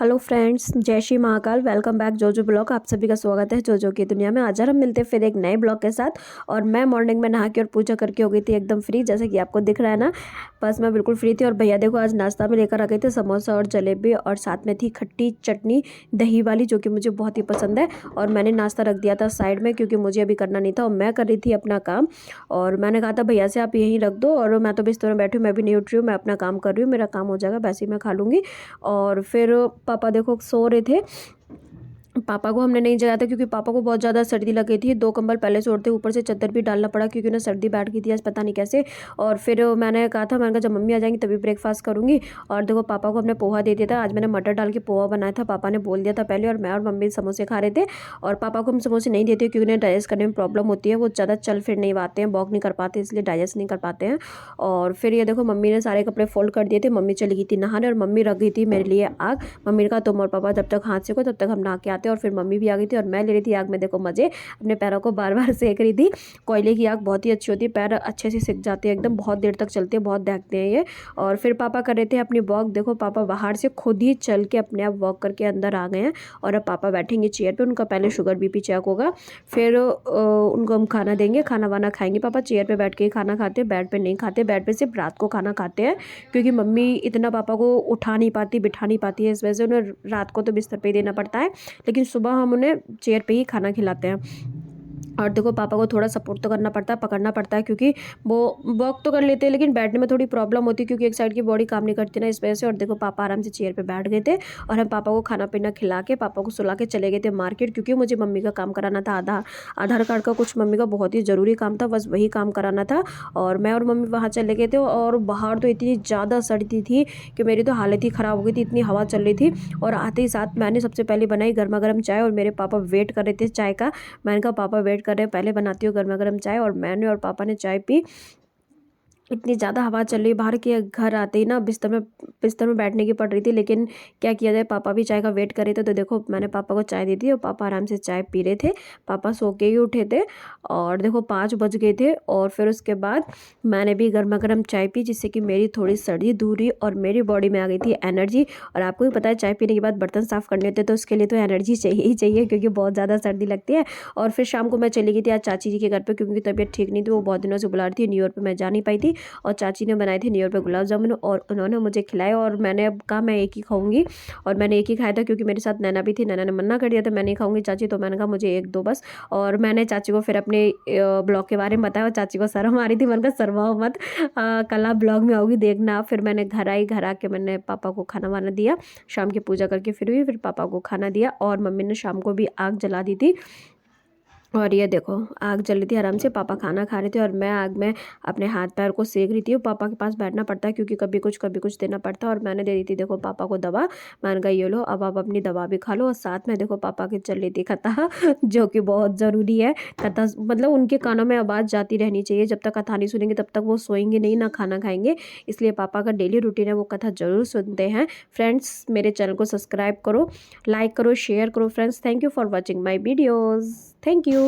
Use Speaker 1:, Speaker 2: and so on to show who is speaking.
Speaker 1: Hello friends, जय Shri Mahakal. Welcome back जोजो blog. आप सभी का स्वागत है जोजो की दुनिया में। आज हम मिलते हैं फिर एक नए ब्लॉग के साथ। और मैं मॉर्निंग में नहा के और पूजा करके हो गई थी एकदम फ्री, जैसे कि आपको दिख रहा है ना। बस मैं बिल्कुल फ्री थी। और भैया देखो आज नाश्ता में लेकर आ गए थे समोसा और जलेबी, और साथ में थी खट्टी चटनी दही वाली, जो कि मुझे बहुत ही पसंद है। और मैंने नाश्ता रख दिया था साइड में, क्योंकि मुझे अभी करना नहीं था और मैं कर रही थी अपना काम। और मैंने कहा था भैया से आप यहीं रख दो, और मैं तो बिस्तर में बैठी हूँ, मैं भी नहीं उठ रही हूँ, मैं अपना काम कर रही हूँ, मेरा काम हो जाएगा वैसे ही मैं खा लूँगी। और फिर पापा देखो सो रहे थे। पापा को हमने नहीं जगाया था, क्योंकि पापा को बहुत ज़्यादा सर्दी लगी थी। 2 कंबल पहले से ओढ़ते, ऊपर से चादर भी डालना पड़ा, क्योंकि उन्हें सर्दी बैठ गई थी आज पता नहीं कैसे। और फिर मैंने कहा जब मम्मी आ जाएंगी तभी ब्रेकफास्ट करूँगी। और देखो पापा को हमने पोहा दे दिया था। आज मैंने मटर डाल के पोहा बनाया था, पापा ने बोल दिया था पहले, और मैं और मम्मी समोसे खा रहे थे। और पापा को हम समोसे नहीं देते, क्योंकि उन्हें डाइजेस्ट करने में प्रॉब्लम होती है, वो ज़्यादा चल फिर नहीं पाते हैं, वॉक नहीं कर पाते, इसलिए डाइजेस्ट नहीं कर पाते हैं। और फिर ये देखो मम्मी ने सारे कपड़े फोल्ड कर दिए थे, मम्मी चली गई थी नहाने, और मम्मी रख गई थी मेरे लिए आग। मम्मी ने कहा तुम और पापा जब तक हाथ सेको तब तक हम नहा के आते हैं। और फिर मम्मी भी आ गई थी, और मैं ले रही थी आग में देखो मजे, अपने पैरों को बार बार सेक रही थी। कोयले की आग बहुत ही अच्छी होती है, पैर अच्छे से सिक जाते हैं एकदम, बहुत देर तक चलती है, बहुत दहकते हैं ये। और फिर पापा कर रहे थे अपनी वॉक। देखो पापा बाहर से खुद ही चल के अपने आप वॉक करके अंदर आ गए हैं। और अब पापा बैठेंगे चेयर पे, उनका पहले शुगर बीपी चेक होगा, फिर उनको हम खाना देंगे, खाना वाना खाएंगे। पापा चेयर पे बैठ के ही खाना खाते हैं, बेड पे नहीं खाते। बेड पे सिर्फ रात को खाना खाते हैं, क्योंकि मम्मी इतना पापा को उठा नहीं पाती, बिठा नहीं पाती है, इस वजह से उन्हें रात को तो बिस्तर पे ही देना पड़ता है। लेकिन सुबह हम उन्हें चेयर पे ही खाना खिलाते हैं। और देखो पापा को थोड़ा सपोर्ट तो करना पड़ता है, पकड़ना पड़ता है, क्योंकि वो वॉक तो कर लेते हैं लेकिन बैठने में थोड़ी प्रॉब्लम होती है, क्योंकि एक साइड की बॉडी काम नहीं करती ना, इस वजह से। और देखो पापा आराम से चेयर पे बैठ गए थे, और हम पापा को खाना पीना खिला के पापा को सुला के चले गए थे मार्केट, क्योंकि मुझे मम्मी का काम कराना था। आधार कार्ड का कुछ मम्मी का बहुत ही ज़रूरी काम था, बस वही काम कराना था। और मैं और मम्मी वहाँ चले गए थे। और बाहर तो इतनी ज़्यादा सर्दी थी कि मेरी तो हालत ही ख़राब हो गई थी, इतनी हवा चल रही थी। और आते ही साथ मैंने सबसे पहले बनाई गर्मा गर्म चाय, और मेरे पापा वेट कर रहे थे चाय का। मैंने कहा पापा वेट कर रहे हैं, पहले बनाती हूँ गर्मा गर्म चाय। और मैंने और पापा ने चाय पी। इतनी ज़्यादा हवा चल रही बाहर की, घर आते ही ना बिस्तर में बैठने की पड़ रही थी, लेकिन क्या किया जाए, पापा भी चाय का वेट कर रहे थे। तो देखो मैंने पापा को चाय दी थी, और पापा आराम से चाय पी रहे थे। पापा सो के ही उठे थे, और देखो 5 बज गए थे। और फिर उसके बाद मैंने भी गर्मा गर्म चाय पी, जिससे कि मेरी थोड़ी सर्दी दूर हुई और मेरी बॉडी में आ गई थी एनर्जी। और आपको भी पता है चाय पीने के बाद बर्तन साफ़ करने होते हैं, तो उसके लिए तो एनर्जी चाहिए ही चाहिए, क्योंकि बहुत ज़्यादा सर्दी लगती है। और फिर शाम को मैं चली गई थी आज चाची जी के घर पर, क्योंकि तबीयत ठीक नहीं थी, वो बहुत दिनों से बुला रही थी। न्यू ईयर पर मैं जा नहीं पाई थी, और चाची ने बनाए थे न्यू ईयर पे गुलाब जामुन, और उन्होंने मुझे खिलाए। और मैंने अब कहा मैं एक ही खाऊंगी, और मैंने एक ही खाया था, क्योंकि मेरे साथ नैना भी थी। नैना ने मना कर दिया था मैं नहीं खाऊंगी चाची, तो मैंने कहा मुझे एक दो बस। और मैंने चाची को फिर अपने ब्लॉग के बारे में बताया, और चाची को शर्म आ रही थी। मैंने कहा शर्माओ मत, कल आप ब्लॉग में आओगी देखना। फिर मैंने घर आई, घर आके मैंने पापा को खाना वाना दिया, शाम की पूजा करके फिर हुई, फिर पापा को खाना दिया। और मम्मी ने शाम को भी आग जला दी थी। और ये देखो आग जल रही थी, आराम से पापा खाना खा रहे थे, और मैं आग में अपने हाथ पैर को सेक रही थी। और पापा के पास बैठना पड़ता है, क्योंकि कभी कुछ देना पड़ता है। और मैंने दे दी थी देखो पापा को दवा। मैंने कहा ये लो, अब आप अपनी दवा भी खा लो। और साथ में देखो पापा की चल रही थी कथा जो कि बहुत ज़रूरी है। कथा मतलब उनके कानों में आवाज़ जाती रहनी चाहिए, जब तक कथा नहीं सुनेंगे तब तक वो सोएंगे नहीं, ना खाना खाएंगे। इसलिए पापा का डेली रूटीन है, वो कथा ज़रूर सुनते हैं। फ्रेंड्स मेरे चैनल को सब्सक्राइब करो, लाइक करो, शेयर करो। Friends thank you for watching my videos. Thank you.